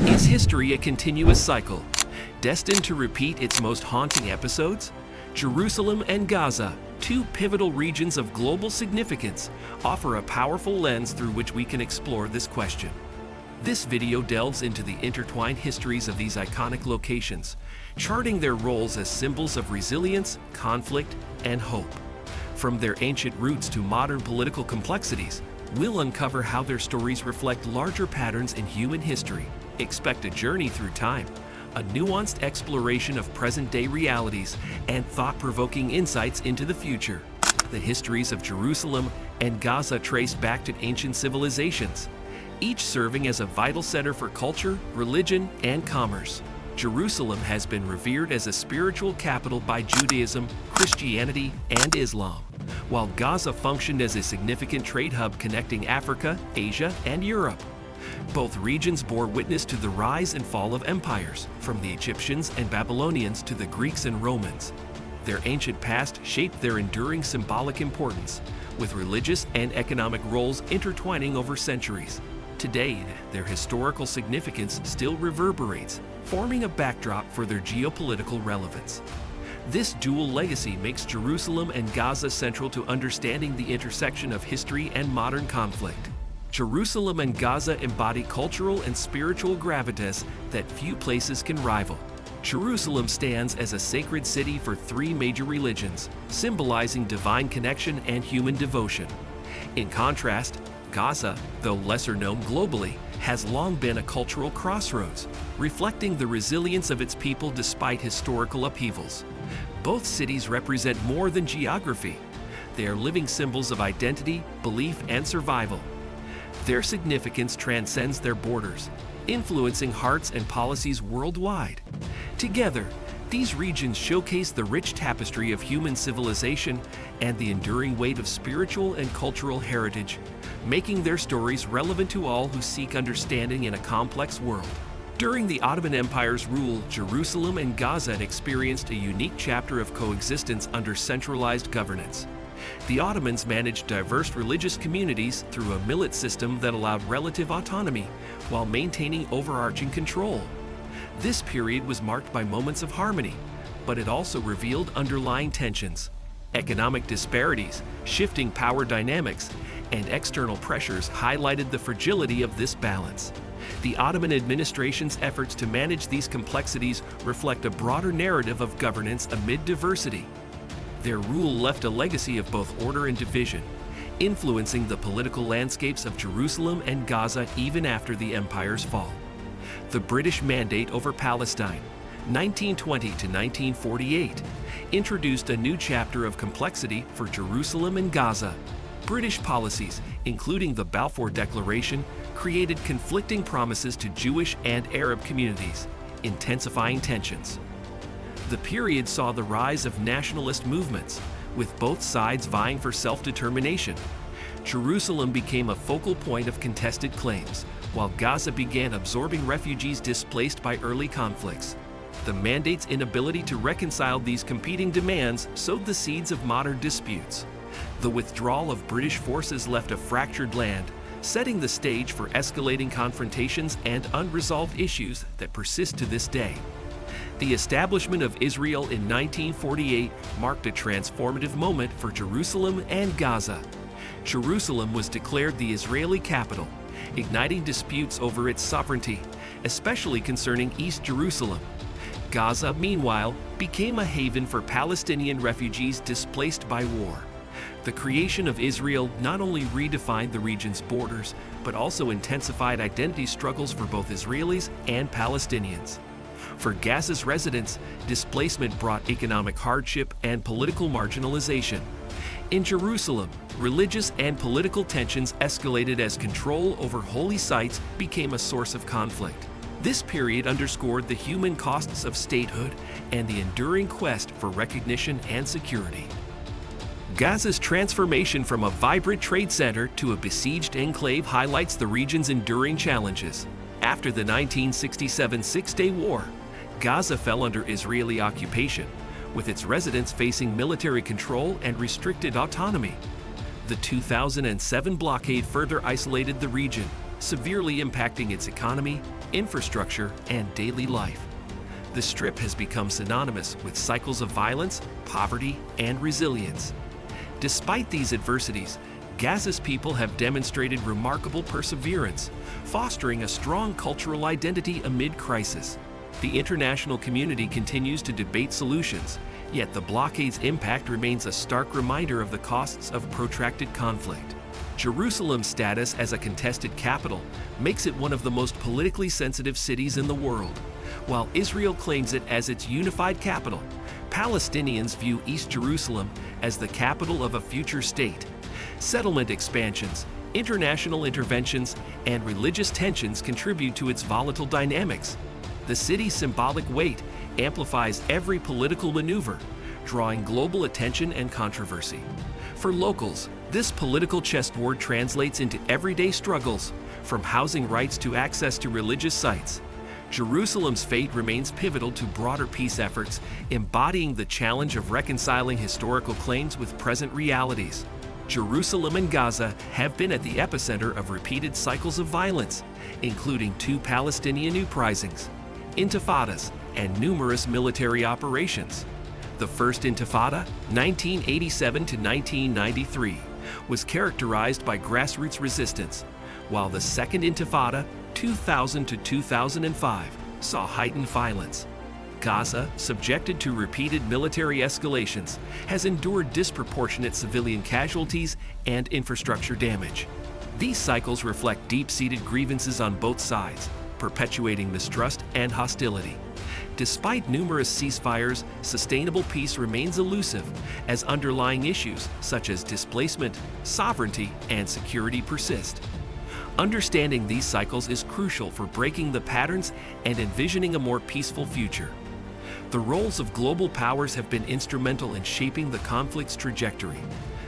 Is history a continuous cycle, destined to repeat its most haunting episodes? Jerusalem and Gaza, two pivotal regions of global significance, offer a powerful lens through which we can explore this question. This video delves into the intertwined histories of these iconic locations, charting their roles as symbols of resilience, conflict, and hope. From their ancient roots to modern political complexities, we'll uncover how their stories reflect larger patterns in human history. Expect a journey through time, a nuanced exploration of present-day realities, and thought-provoking insights into the future. The histories of Jerusalem and Gaza trace back to ancient civilizations, each serving as a vital center for culture, religion, and commerce. Jerusalem has been revered as a spiritual capital by Judaism, Christianity, and Islam, while Gaza functioned as a significant trade hub connecting Africa, Asia, and Europe. Both regions bore witness to the rise and fall of empires, from the Egyptians and Babylonians to the Greeks and Romans. Their ancient past shaped their enduring symbolic importance, with religious and economic roles intertwining over centuries. Today, their historical significance still reverberates, forming a backdrop for their geopolitical relevance. This dual legacy makes Jerusalem and Gaza central to understanding the intersection of history and modern conflict. Jerusalem and Gaza embody cultural and spiritual gravitas that few places can rival. Jerusalem stands as a sacred city for three major religions, symbolizing divine connection and human devotion. In contrast, Gaza, though lesser known globally, has long been a cultural crossroads, reflecting the resilience of its people despite historical upheavals. Both cities represent more than geography. They are living symbols of identity, belief, and survival. Their significance transcends their borders, influencing hearts and policies worldwide. Together, these regions showcase the rich tapestry of human civilization and the enduring weight of spiritual and cultural heritage, making their stories relevant to all who seek understanding in a complex world. During the Ottoman Empire's rule, Jerusalem and Gaza experienced a unique chapter of coexistence under centralized governance. The Ottomans managed diverse religious communities through a millet system that allowed relative autonomy while maintaining overarching control. This period was marked by moments of harmony, but it also revealed underlying tensions. Economic disparities, shifting power dynamics, and external pressures highlighted the fragility of this balance. The Ottoman administration's efforts to manage these complexities reflect a broader narrative of governance amid diversity. Their rule left a legacy of both order and division, influencing the political landscapes of Jerusalem and Gaza even after the empire's fall. The British Mandate over Palestine, 1920 to 1948, introduced a new chapter of complexity for Jerusalem and Gaza. British policies, including the Balfour Declaration, created conflicting promises to Jewish and Arab communities, intensifying tensions. The period saw the rise of nationalist movements, with both sides vying for self-determination. Jerusalem became a focal point of contested claims, while Gaza began absorbing refugees displaced by early conflicts. The mandate's inability to reconcile these competing demands sowed the seeds of modern disputes. The withdrawal of British forces left a fractured land, setting the stage for escalating confrontations and unresolved issues that persist to this day. The establishment of Israel in 1948 marked a transformative moment for Jerusalem and Gaza. Jerusalem was declared the Israeli capital, igniting disputes over its sovereignty, especially concerning East Jerusalem. Gaza, meanwhile, became a haven for Palestinian refugees displaced by war. The creation of Israel not only redefined the region's borders, but also intensified identity struggles for both Israelis and Palestinians. For Gaza's residents, displacement brought economic hardship and political marginalization. In Jerusalem, religious and political tensions escalated as control over holy sites became a source of conflict. This period underscored the human costs of statehood and the enduring quest for recognition and security. Gaza's transformation from a vibrant trade center to a besieged enclave highlights the region's enduring challenges. After the 1967 Six-Day War, Gaza fell under Israeli occupation, with its residents facing military control and restricted autonomy. The 2007 blockade further isolated the region, severely impacting its economy, infrastructure, and daily life. The Strip has become synonymous with cycles of violence, poverty, and resilience. Despite these adversities, Gaza's people have demonstrated remarkable perseverance, fostering a strong cultural identity amid crisis. The international community continues to debate solutions, yet the blockade's impact remains a stark reminder of the costs of protracted conflict. Jerusalem's status as a contested capital makes it one of the most politically sensitive cities in the world. While Israel claims it as its unified capital, Palestinians view East Jerusalem as the capital of a future state. Settlement expansions, international interventions, and religious tensions contribute to its volatile dynamics. The city's symbolic weight amplifies every political maneuver, drawing global attention and controversy. For locals, this political chessboard translates into everyday struggles, from housing rights to access to religious sites. Jerusalem's fate remains pivotal to broader peace efforts, embodying the challenge of reconciling historical claims with present realities. Jerusalem and Gaza have been at the epicenter of repeated cycles of violence, including 2 Palestinian uprisings, intifadas, and numerous military operations. The First Intifada, 1987 to 1993, was characterized by grassroots resistance, while the Second Intifada, 2000 to 2005, saw heightened violence. Gaza, subjected to repeated military escalations, has endured disproportionate civilian casualties and infrastructure damage. These cycles reflect deep-seated grievances on both sides, perpetuating mistrust and hostility. Despite numerous ceasefires, sustainable peace remains elusive as underlying issues such as displacement, sovereignty, and security persist. Understanding these cycles is crucial for breaking the patterns and envisioning a more peaceful future. The roles of global powers have been instrumental in shaping the conflict's trajectory.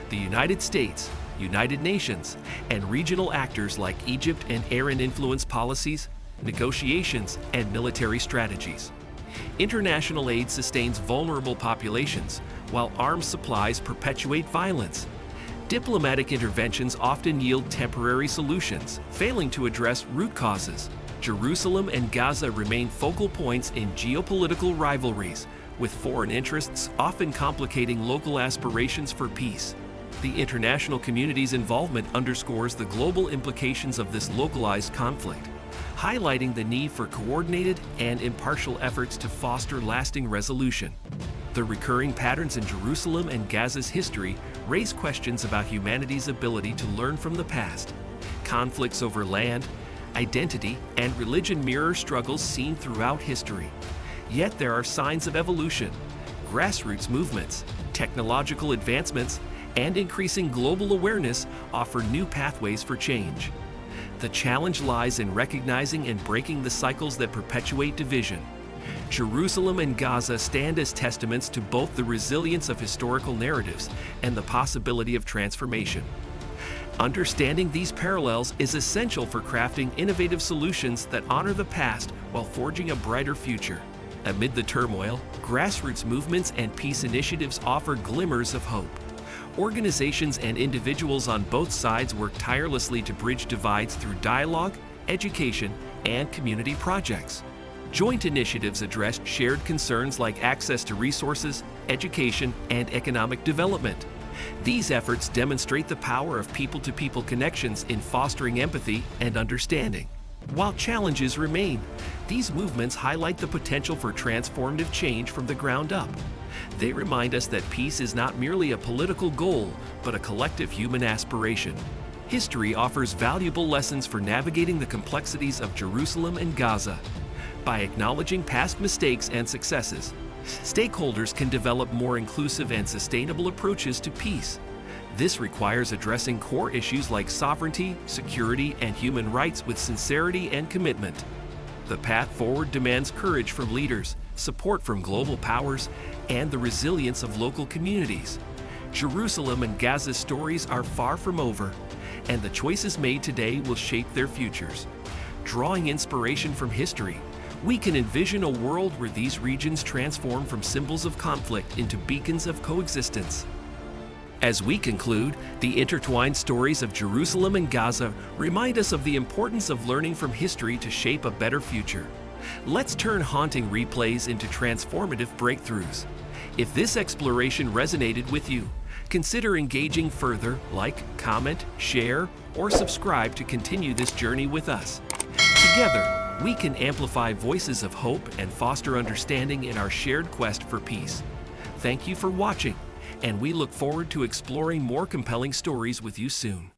The United States, United Nations, and regional actors like Egypt and Iran influence policies, negotiations, and military strategies. International aid sustains vulnerable populations, while arms supplies perpetuate violence. Diplomatic interventions often yield temporary solutions, failing to address root causes. Jerusalem and Gaza remain focal points in geopolitical rivalries, with foreign interests often complicating local aspirations for peace. The international community's involvement underscores the global implications of this localized conflict, highlighting the need for coordinated and impartial efforts to foster lasting resolution. The recurring patterns in Jerusalem and Gaza's history raise questions about humanity's ability to learn from the past. Conflicts over land, identity, and religion mirror struggles seen throughout history. Yet there are signs of evolution. Grassroots movements, technological advancements, and increasing global awareness offer new pathways for change. The challenge lies in recognizing and breaking the cycles that perpetuate division. Jerusalem and Gaza stand as testaments to both the resilience of historical narratives and the possibility of transformation. Understanding these parallels is essential for crafting innovative solutions that honor the past while forging a brighter future. Amid the turmoil, grassroots movements and peace initiatives offer glimmers of hope. Organizations and individuals on both sides work tirelessly to bridge divides through dialogue, education, and community projects. Joint initiatives address shared concerns like access to resources, education, and economic development. These efforts demonstrate the power of people-to-people connections in fostering empathy and understanding. While challenges remain, these movements highlight the potential for transformative change from the ground up. They remind us that peace is not merely a political goal, but a collective human aspiration. History offers valuable lessons for navigating the complexities of Jerusalem and Gaza. By acknowledging past mistakes and successes, stakeholders can develop more inclusive and sustainable approaches to peace. This requires addressing core issues like sovereignty, security, and human rights with sincerity and commitment. The path forward demands courage from leaders, support from global powers, and the resilience of local communities. Jerusalem and Gaza's stories are far from over, and the choices made today will shape their futures. Drawing inspiration from history, we can envision a world where these regions transform from symbols of conflict into beacons of coexistence. As we conclude, the intertwined stories of Jerusalem and Gaza remind us of the importance of learning from history to shape a better future. Let's turn haunting replays into transformative breakthroughs. If this exploration resonated with you, consider engaging further, like, comment, share, or subscribe to continue this journey with us. Together, we can amplify voices of hope and foster understanding in our shared quest for peace. Thank you for watching, and we look forward to exploring more compelling stories with you soon.